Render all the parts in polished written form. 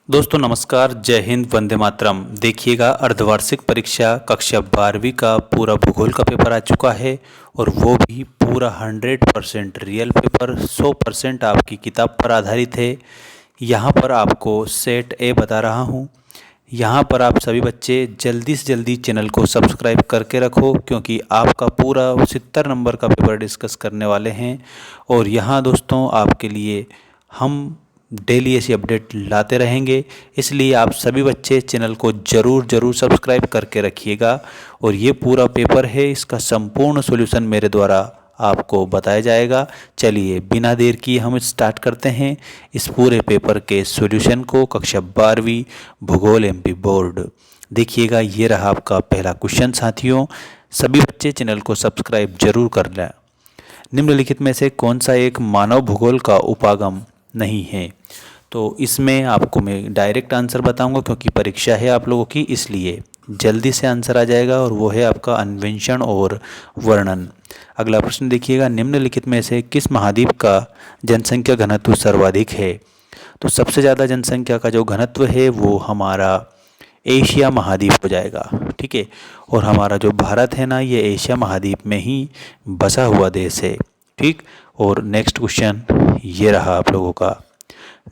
दोस्तों नमस्कार, जय हिंद, वंदे मातरम। देखिएगा, अर्धवार्षिक परीक्षा कक्षा 12वीं का पूरा भूगोल का पेपर आ चुका है और वो भी पूरा 100% रियल पेपर, 100% आपकी किताब पर आधारित है। यहाँ पर आपको सेट ए बता रहा हूँ। यहाँ पर आप सभी बच्चे जल्दी से जल्दी चैनल को सब्सक्राइब करके रखो, क्योंकि आपका पूरा 70 नंबर का पेपर डिस्कस करने वाले हैं। और यहाँ दोस्तों आपके लिए हम डेली ऐसी अपडेट लाते रहेंगे, इसलिए आप सभी बच्चे चैनल को ज़रूर सब्सक्राइब करके रखिएगा। और ये पूरा पेपर है, इसका संपूर्ण सॉल्यूशन मेरे द्वारा आपको बताया जाएगा। चलिए बिना देर किए हम स्टार्ट करते हैं इस पूरे पेपर के सॉल्यूशन को। कक्षा 12वीं भूगोल एमपी बोर्ड। देखिएगा, ये रहा आपका पहला क्वेश्चन साथियों। सभी बच्चे चैनल को सब्सक्राइब जरूर कर लें। निम्नलिखित में से कौन सा एक मानव भूगोल का उपागम नहीं है? तो इसमें आपको मैं डायरेक्ट आंसर बताऊंगा, क्योंकि परीक्षा है आप लोगों की, इसलिए जल्दी से आंसर आ जाएगा। और वो है आपका अन्वेषण और वर्णन। अगला प्रश्न देखिएगा, निम्नलिखित में से किस महाद्वीप का जनसंख्या घनत्व सर्वाधिक है? तो सबसे ज़्यादा जनसंख्या का जो घनत्व है वो हमारा एशिया महाद्वीप हो जाएगा। ठीक है, और हमारा जो भारत है ना, ये एशिया महाद्वीप में ही बसा हुआ देश है। ठीक, और नेक्स्ट क्वेश्चन ये रहा आप लोगों का,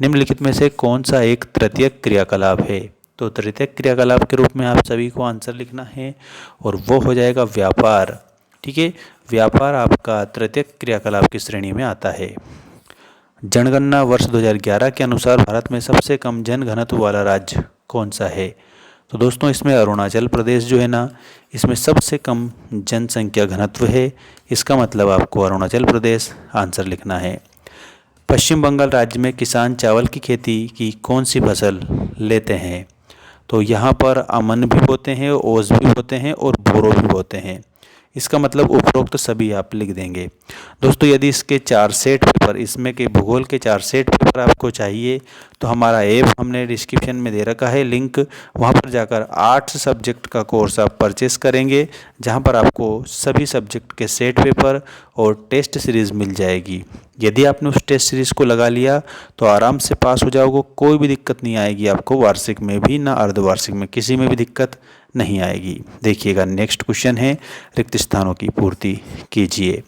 निम्नलिखित में से कौन सा एक तृतीयक क्रियाकलाप है? तो तृतीयक क्रियाकलाप के रूप में आप सभी को आंसर लिखना है और वो हो जाएगा व्यापार। ठीक है, व्यापार आपका तृतीयक क्रियाकलाप की श्रेणी में आता है। जनगणना वर्ष 2011 के अनुसार भारत में सबसे कम जनघनत्व वाला राज्य कौन सा है? तो दोस्तों इसमें अरुणाचल प्रदेश जो है ना, इसमें सबसे कम जनसंख्या घनत्व है। इसका मतलब आपको अरुणाचल प्रदेश आंसर लिखना है। पश्चिम बंगाल राज्य में किसान चावल की खेती की कौन सी फसल लेते हैं? तो यहाँ पर अमन भी बोते हैं, ओस भी बोते हैं और बोरो भी बोते हैं। इसका मतलब उपरोक्त सभी आप लिख देंगे। दोस्तों यदि इसके 4 सेट पेपर, इसमें के भूगोल के 4 सेट पेपर आपको चाहिए तो हमारा ऐप हमने डिस्क्रिप्शन में दे रखा है लिंक, वहाँ पर जाकर 8 सब्जेक्ट का कोर्स आप परचेस करेंगे, जहाँ पर आपको सभी सब्जेक्ट के सेट पेपर और टेस्ट सीरीज़ मिल जाएगी। यदि आपने उस टेस्ट सीरीज़ को लगा लिया तो आराम से पास हो जाओगे, कोई भी दिक्कत नहीं आएगी आपको, वार्षिक में भी ना अर्धवार्षिक में, किसी में भी दिक्कत नहीं आएगी। देखिएगा, नेक्स्ट क्वेश्चन है, रिक्त स्थानों की पूर्ति कीजिए।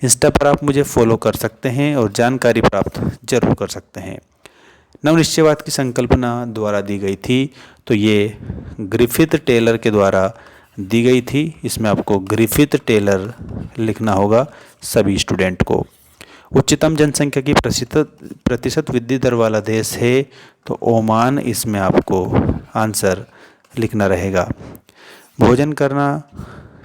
इंस्टा पर आप मुझे फॉलो कर सकते हैं और जानकारी प्राप्त जरूर कर सकते हैं। नवनिश्चयवाद की संकल्पना द्वारा दी गई थी, तो ये ग्रिफिथ टेलर के द्वारा दी गई थी। इसमें आपको ग्रिफिथ टेलर लिखना होगा सभी स्टूडेंट को। उच्चतम जनसंख्या की प्रतिशत वृद्धि दर वाला देश है, तो ओमान इसमें आपको आंसर लिखना रहेगा। भोजन करना,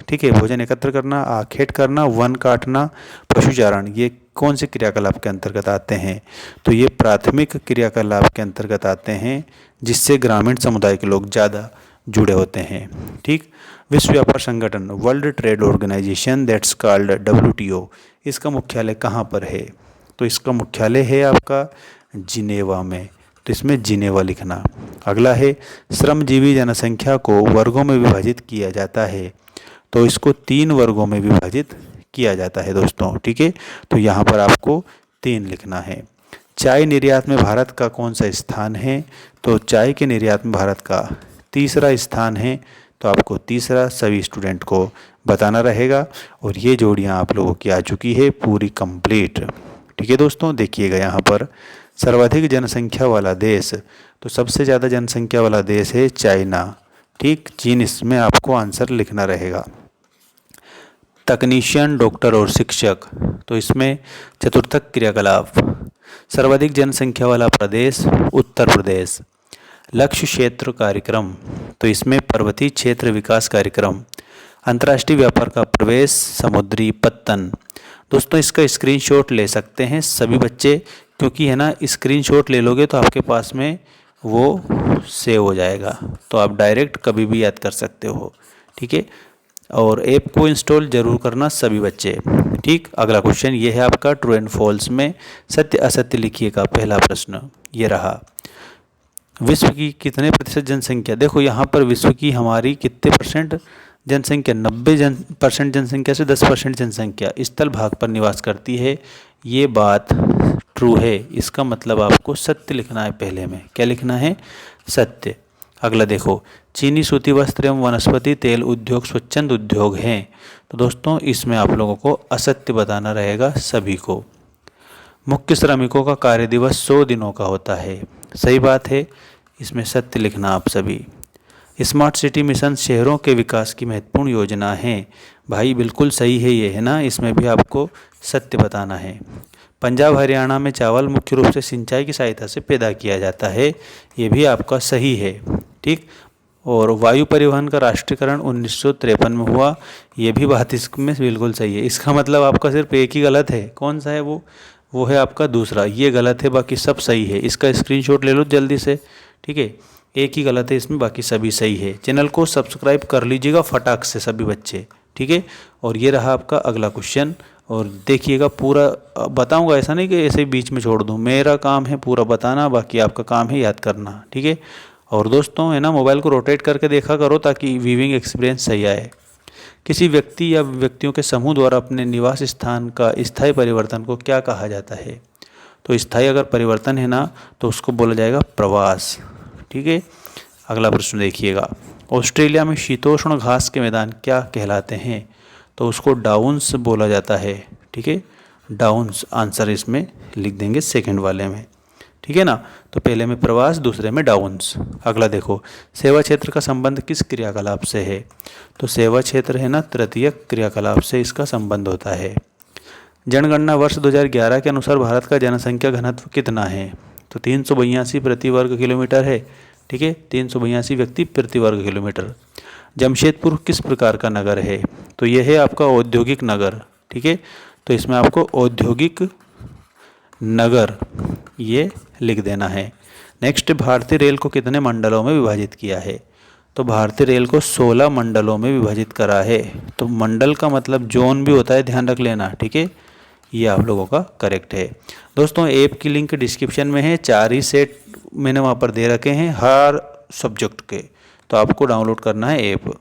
ठीक है, भोजन एकत्र करना, आखेट करना, वन काटना, पशुचारण, ये कौन से क्रियाकलाप के अंतर्गत आते हैं? तो ये प्राथमिक क्रियाकलाप के अंतर्गत आते हैं, जिससे ग्रामीण समुदाय के लोग ज़्यादा जुड़े होते हैं। ठीक, विश्व व्यापार संगठन, world trade organization, that's called WTO, इसका मुख्यालय कहाँ पर है? तो इसका मुख्यालय है आपका जिनेवा में, तो इसमें जिनेवा लिखना। अगला है, श्रमजीवी जनसंख्या को वर्गों में विभाजित किया जाता है, तो इसको 3 वर्गों में विभाजित किया जाता है दोस्तों। ठीक है, तो यहाँ पर आपको 3 लिखना है। चाय निर्यात में भारत का कौन सा स्थान है? तो चाय के निर्यात में भारत का तीसरा स्थान है, तो आपको तीसरा सभी स्टूडेंट को बताना रहेगा। और ये जोड़ियाँ आप लोगों की आ चुकी है पूरी कंप्लीट। ठीक है दोस्तों, देखिएगा यहाँ पर सर्वाधिक जनसंख्या वाला देश, तो सबसे ज़्यादा जनसंख्या वाला देश है चाइना। ठीक, चीन इसमें आपको आंसर लिखना रहेगा। तकनीशियन, डॉक्टर और शिक्षक, तो इसमें चतुर्थक क्रियाकलाप। सर्वाधिक जनसंख्या वाला प्रदेश उत्तर प्रदेश। लक्ष्य क्षेत्र कार्यक्रम, तो इसमें पर्वतीय क्षेत्र विकास कार्यक्रम। अंतर्राष्ट्रीय व्यापार का प्रवेश समुद्री पत्तन। दोस्तों इसका स्क्रीनशॉट ले सकते हैं सभी बच्चे, क्योंकि है ना, स्क्रीनशॉट ले लोगे तो आपके पास में वो सेव हो जाएगा, तो आप डायरेक्ट कभी भी याद कर सकते हो। ठीक है, और ऐप को इंस्टॉल जरूर करना सभी बच्चे। ठीक, अगला क्वेश्चन ये है आपका ट्रू एंड फॉल्स में सत्य असत्य लिखिएगा। पहला प्रश्न ये रहा, विश्व की कितने प्रतिशत जनसंख्या, देखो यहाँ पर विश्व की हमारी कितने परसेंट जनसंख्या, 90% जनसंख्या से 10% जनसंख्या स्थल भाग पर निवास करती है। ये बात ट्रू है, इसका मतलब आपको सत्य लिखना है पहले में। क्या लिखना है? सत्य। अगला देखो, चीनी सूती वस्त्र एवं वनस्पति तेल उद्योग स्वच्छंद उद्योग हैं। तो दोस्तों इसमें आप लोगों को असत्य बताना रहेगा सभी को। मुख्य श्रमिकों का कार्य दिवस 100 दिनों का होता है। सही बात है, इसमें सत्य लिखना आप सभी। स्मार्ट सिटी मिशन शहरों के विकास की महत्वपूर्ण योजना है। भाई बिल्कुल सही है ये, है ना, इसमें भी आपको सत्य बताना है। पंजाब हरियाणा में चावल मुख्य रूप से सिंचाई की सहायता से पैदा किया जाता है, ये भी आपका सही है। ठीक। और वायु परिवहन का राष्ट्रीयकरण 1953 में हुआ, ये भी बात इसमें बिल्कुल सही है। इसका मतलब आपका सिर्फ एक ही गलत है। कौन सा है वो है आपका दूसरा, ये गलत है, बाकी सब सही है। इसका स्क्रीनशॉट ले लो जल्दी से। ठीक है, एक ही गलत है इसमें, बाकी सभी सही है। चैनल को सब्सक्राइब कर लीजिएगा फटाक से सभी बच्चे। ठीक है, और ये रहा आपका अगला क्वेश्चन, और देखिएगा पूरा बताऊंगा, ऐसा नहीं कि ऐसे ही बीच में छोड़ दूं। मेरा काम है पूरा बताना, बाकी आपका काम है याद करना। ठीक है, और दोस्तों है ना, मोबाइल को रोटेट करके देखा करो ताकि व्यूइंग एक्सपीरियंस सही आए। किसी व्यक्ति या व्यक्तियों के समूह द्वारा अपने निवास स्थान का स्थायी परिवर्तन को क्या कहा जाता है? तो स्थायी अगर परिवर्तन है ना तो उसको बोला जाएगा प्रवास। ठीक है, अगला प्रश्न देखिएगा, ऑस्ट्रेलिया में शीतोष्ण घास के मैदान क्या कहलाते हैं? तो उसको डाउन्स बोला जाता है। ठीक है, डाउन्स आंसर इसमें लिख देंगे सेकंड वाले में। ठीक है ना, तो पहले में प्रवास, दूसरे में डाउन्स। अगला देखो, सेवा क्षेत्र का संबंध किस क्रियाकलाप से है? तो सेवा क्षेत्र है ना, तृतीय क्रियाकलाप से इसका संबंध होता है। जनगणना वर्ष 2011 के अनुसार भारत का जनसंख्या घनत्व कितना है? तो 382 प्रति वर्ग किलोमीटर है। ठीक है, 382 व्यक्ति प्रति वर्ग किलोमीटर। जमशेदपुर किस प्रकार का नगर है? तो यह है आपका औद्योगिक नगर। ठीक है, तो इसमें आपको औद्योगिक नगर ये लिख देना है। नेक्स्ट, भारतीय रेल को कितने मंडलों में विभाजित किया है? तो भारतीय रेल को 16 मंडलों में विभाजित करा है। तो मंडल का मतलब जोन भी होता है, ध्यान रख लेना। ठीक है, ये आप लोगों का करेक्ट है। दोस्तों ऐप की लिंक डिस्क्रिप्शन में है, 4 ही सेट मैंने वहाँ पर दे रखे हैं हर सब्जेक्ट के, तो आपको डाउनलोड करना है ऐप।